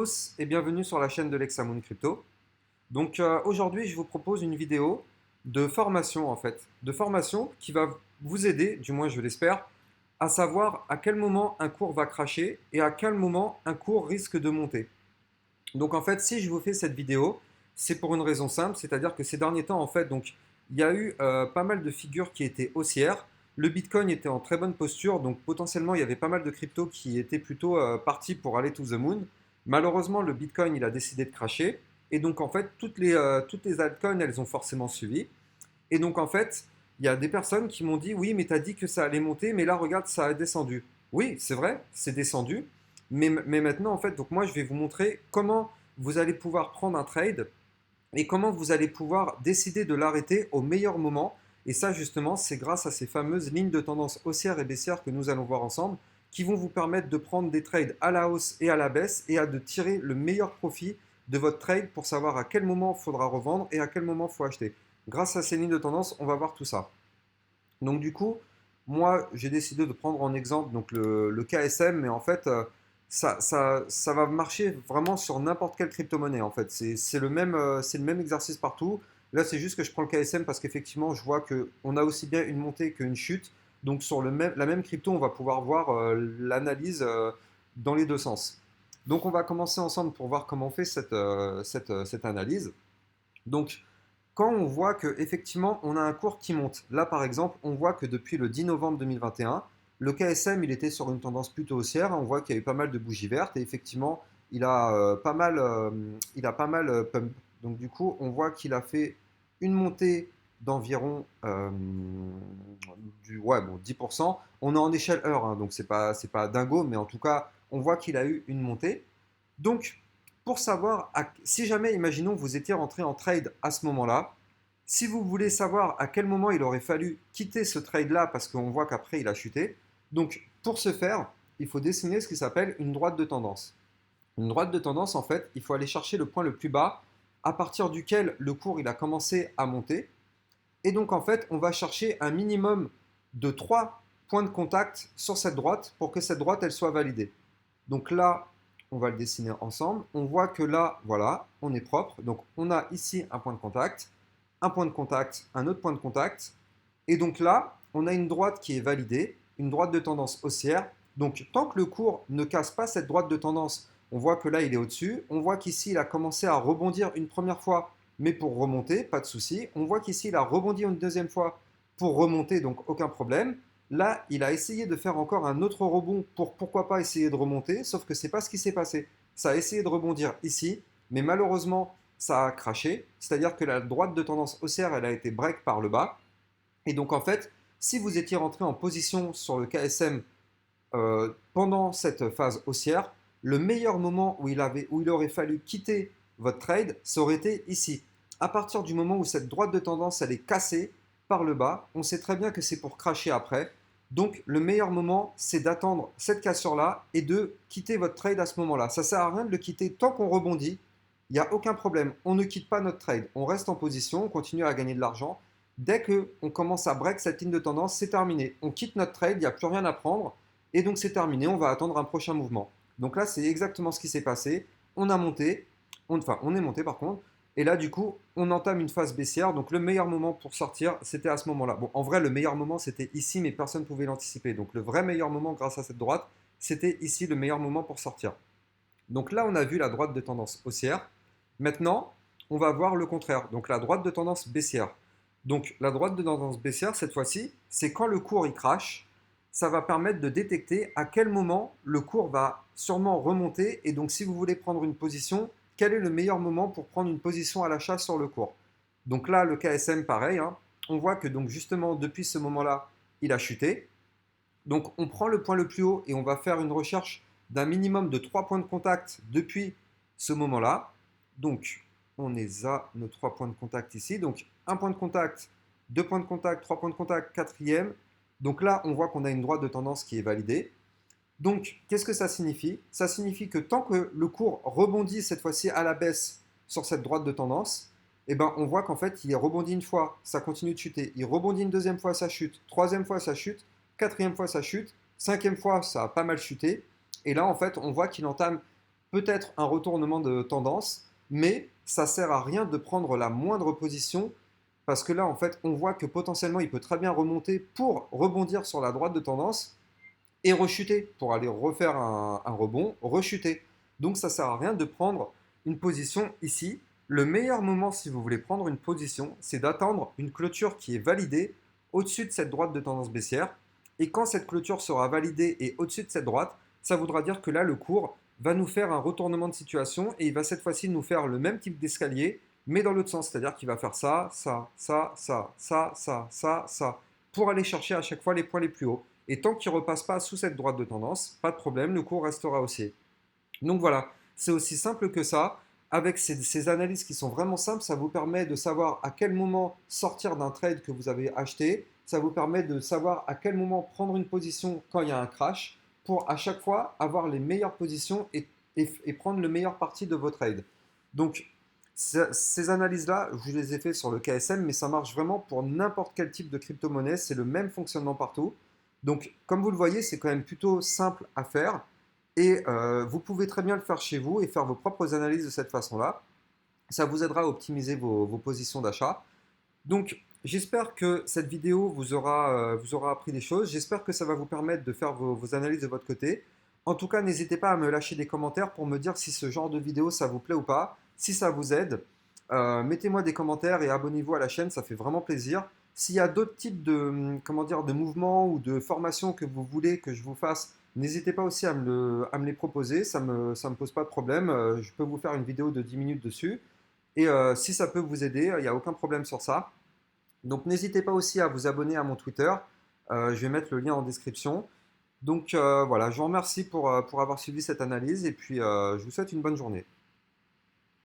Tous et bienvenue sur la chaîne de l'Hexamoon Crypto. Aujourd'hui, je vous propose une vidéo de formation de formation qui va vous aider, du moins je l'espère, à savoir à quel moment un cours va crasher et à quel moment un cours risque de monter. Si je vous fais cette vidéo, c'est pour une raison simple, c'est-à-dire que ces derniers temps, il y a eu pas mal de figures qui étaient haussières. Le Bitcoin était en très bonne posture, donc potentiellement il y avait pas mal de cryptos qui étaient plutôt partis pour aller to the moon. Malheureusement, le Bitcoin il a décidé de cracher, et donc en fait toutes les altcoins elles ont forcément suivi. Et donc en fait, il y a des personnes qui m'ont dit oui, mais tu as dit que ça allait monter, mais là regarde, ça a descendu. Oui, c'est vrai, c'est descendu, mais maintenant donc moi je vais vous montrer comment vous allez pouvoir prendre un trade et comment vous allez pouvoir décider de l'arrêter au meilleur moment. Et ça justement, c'est grâce à ces fameuses lignes de tendance haussière et baissière que nous allons voir ensemble, qui vont vous permettre de prendre des trades à la hausse et à la baisse et de tirer le meilleur profit de votre trade pour savoir à quel moment il faudra revendre et à quel moment il faut acheter. Grâce à ces lignes de tendance, on va voir tout ça. Donc du coup, moi, j'ai décidé de prendre en exemple le KSM, mais ça va marcher vraiment sur n'importe quelle crypto-monnaie. En fait, c'est le même exercice partout. Là, c'est juste que je prends le KSM parce qu'effectivement, je vois qu'on a aussi bien une montée qu'une chute. Donc sur la même crypto, on va pouvoir voir l'analyse dans les deux sens. Donc on va commencer ensemble pour voir comment on fait cette analyse. Donc, quand on voit qu'effectivement, on a un cours qui monte, là par exemple, on voit que depuis le 10 novembre 2021, le KSM il était sur une tendance plutôt haussière. On voit qu'il y a eu pas mal de bougies vertes et effectivement, il a pas mal pump. Donc, du coup, on voit qu'il a fait une montée d'environ 10%. On est en échelle heure, hein, donc c'est pas dingo, mais en tout cas, on voit qu'il a eu une montée. Donc, pour savoir, si jamais, imaginons, vous étiez rentré en trade à ce moment-là, si vous voulez savoir à quel moment il aurait fallu quitter ce trade-là, parce qu'on voit qu'après il a chuté, donc pour ce faire, il faut dessiner ce qui s'appelle une droite de tendance. Une droite de tendance, en fait, il faut aller chercher le point le plus bas à partir duquel le cours il a commencé à monter. Et donc, en fait, on va chercher un minimum de 3 points de contact sur cette droite pour que cette droite elle soit validée. Donc là, on va le dessiner ensemble. On voit que là, voilà, on est propre. Donc on a ici un point de contact, un autre point de contact. Et donc là, on a une droite qui est validée, une droite de tendance haussière. Donc tant que le cours ne casse pas cette droite de tendance, on voit que là, il est au-dessus. On voit qu'ici, il a commencé à rebondir une première fois, mais pour remonter, pas de souci. On voit qu'ici, il a rebondi une deuxième fois pour remonter, donc aucun problème. Là, il a essayé de faire encore un autre rebond pour pourquoi pas essayer de remonter, sauf que c'est pas ce qui s'est passé. Ça a essayé de rebondir ici, mais malheureusement, ça a craché. C'est-à-dire que la droite de tendance haussière, elle a été break par le bas. Et donc en fait, si vous étiez rentré en position sur le KSM pendant cette phase haussière, le meilleur moment où il aurait fallu quitter votre trade, ça aurait été ici. À partir du moment où cette droite de tendance elle est cassée par le bas, on sait très bien que c'est pour cracher après. Donc le meilleur moment, c'est d'attendre cette cassure-là et de quitter votre trade à ce moment-là. Ça ne sert à rien de le quitter tant qu'on rebondit. Il n'y a aucun problème. On ne quitte pas notre trade. On reste en position, on continue à gagner de l'argent. Dès qu'on commence à break cette ligne de tendance, c'est terminé. On quitte notre trade, il n'y a plus rien à prendre. Et donc c'est terminé, on va attendre un prochain mouvement. Donc là, c'est exactement ce qui s'est passé. On a monté, on est monté par contre. Et là, du coup, on entame une phase baissière. Donc le meilleur moment pour sortir, c'était à ce moment-là. Bon, en vrai, le meilleur moment, c'était ici, mais personne ne pouvait l'anticiper. Donc le vrai meilleur moment, grâce à cette droite, c'était ici le meilleur moment pour sortir. Donc là, on a vu la droite de tendance haussière. Maintenant, on va voir le contraire. Donc la droite de tendance baissière. Donc la droite de tendance baissière, cette fois-ci, c'est quand le cours il crache, ça va permettre de détecter à quel moment le cours va sûrement remonter. Et donc si vous voulez prendre une position, quel est le meilleur moment pour prendre une position à l'achat sur le cours. Donc là, le KSM, pareil, hein, on voit que donc justement depuis ce moment-là, il a chuté. Donc on prend le point le plus haut et on va faire une recherche d'un minimum de 3 points de contact depuis ce moment-là. Donc on est à nos 3 points de contact ici. Donc un point de contact, 2 points de contact, 3 points de contact, quatrième. Donc là, on voit qu'on a une droite de tendance qui est validée. Donc, qu'est-ce que ça signifie? Ça signifie que tant que le cours rebondit cette fois-ci à la baisse sur cette droite de tendance, eh ben, on voit qu'en fait, il est rebondi une fois, ça continue de chuter. Il rebondit une deuxième fois, ça chute. Troisième fois, ça chute. Quatrième fois, ça chute. Cinquième fois, ça a pas mal chuté. Et là, en fait, on voit qu'il entame peut-être un retournement de tendance, mais ça sert à rien de prendre la moindre position parce que là, en fait, on voit que potentiellement, il peut très bien remonter pour rebondir sur la droite de tendance et rechuter pour aller refaire un rebond, rechuter. Donc ça sert à rien de prendre une position ici. Le meilleur moment si vous voulez prendre une position, c'est d'attendre une clôture qui est validée au-dessus de cette droite de tendance baissière. Et quand cette clôture sera validée et au-dessus de cette droite, ça voudra dire que là, le cours va nous faire un retournement de situation et il va cette fois-ci nous faire le même type d'escalier, mais dans l'autre sens. C'est-à-dire qu'il va faire ça, ça, ça, ça, ça, ça, ça, ça, pour aller chercher à chaque fois les points les plus hauts. Et tant qu'il ne repasse pas sous cette droite de tendance, pas de problème, le cours restera haussier. Donc voilà, c'est aussi simple que ça. Avec ces analyses qui sont vraiment simples, ça vous permet de savoir à quel moment sortir d'un trade que vous avez acheté. Ça vous permet de savoir à quel moment prendre une position quand il y a un crash pour à chaque fois avoir les meilleures positions et prendre le meilleur parti de vos trades. Donc ces analyses-là, je les ai fait sur le KSM, mais ça marche vraiment pour n'importe quel type de crypto-monnaie. C'est le même fonctionnement partout. Donc comme vous le voyez, c'est quand même plutôt simple à faire. Et vous pouvez très bien le faire chez vous et faire vos propres analyses de cette façon-là. Ça vous aidera à optimiser vos positions d'achat. Donc, j'espère que cette vidéo vous aura appris des choses. J'espère que ça va vous permettre de faire vos analyses de votre côté. En tout cas, n'hésitez pas à me lâcher des commentaires pour me dire si ce genre de vidéo, ça vous plaît ou pas, si ça vous aide. Mettez-moi des commentaires et abonnez-vous à la chaîne, ça fait vraiment plaisir. S'il y a d'autres types comment dire, de mouvements ou de formations que vous voulez que je vous fasse, n'hésitez pas aussi à me les proposer, ça me pose pas de problème. Je peux vous faire une vidéo de 10 minutes dessus. Et si ça peut vous aider, il n'y a aucun problème sur ça. Donc n'hésitez pas aussi à vous abonner à mon Twitter. Je vais mettre le lien en description. Donc voilà, je vous remercie pour avoir suivi cette analyse et puis je vous souhaite une bonne journée.